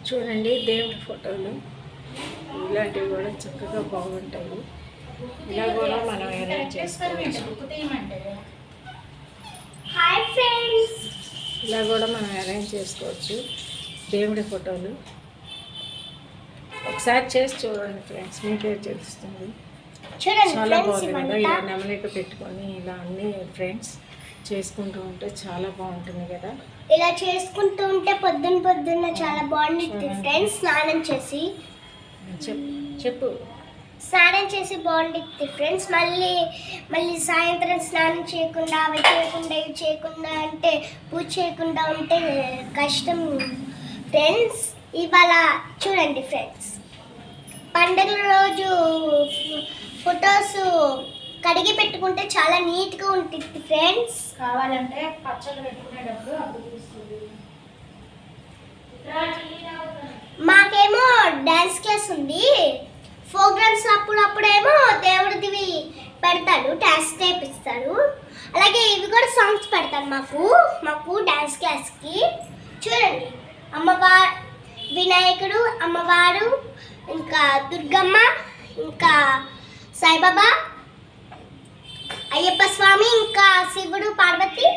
చూడండి దేవుడి ఫోటోలు ఇలాంటివి కూడా చక్కగా బాగుంటాయి. ఇలా కూడా మనం అరేంజ్ చేసుకోవచ్చు. హాయ్ ఫ్రెండ్స్, ఇలా కూడా మనం అరేంజ్ చేసుకోవచ్చు దేవుడి ఫోటోలు. ఒకసారి చేసి చూడండి ఫ్రెండ్స్, మీకే తెలుస్తుంది. చాలా బాగుంది కదా. ఇలా నెమలిక పెట్టుకొని ఇలా అన్ని ఫ్రెండ్స్ చేసుకుంటూ ఉంటే చాలా బాగుంటుంది కదా. ఇలా చేసుకుంటూ ఉంటే పొద్దున్న చాలా బాగుంటుంది ఫ్రెండ్స్. స్నానం చేసి బాగుంటుంది ఫ్రెండ్స్. మళ్ళీ సాయంత్రం స్నానం చేయకుండా అవి చేయకుండా ఇవి చేయకుండా అంటే పూజ చేయకుండా ఉంటే కష్టం ఫ్రెండ్స్. ఇవాళ చూడండి ఫ్రెండ్స్, పండుగల రోజు ఫొటోస్ కడిగి పెట్టుకుంటే చాలా నీట్గా ఉంటుంది ఫ్రెండ్స్. కావాలంటే పచ్చళ్ళు పెట్టుకునేటప్పుడు అప్పుడు తీస్తుంది. మాకేమో డ్యాన్స్ క్లాస్ ఉంది. ప్రోగ్రామ్స్ అప్పుడేమో దేవుడిది పెడతాడు, డ్యాన్స్ నేర్పిస్తాడు. అలాగే ఇవి కూడా సాంగ్స్ పెడతాడు మాకు డ్యాన్స్ క్లాస్కి. చూడండి, వినాయకుడు, అమ్మవారు, ఇంకా దుర్గమ్మ, ఇంకా సాయిబాబా, అయ్యప్ప స్వామి, ఇంకా శివుడు, పార్వతి,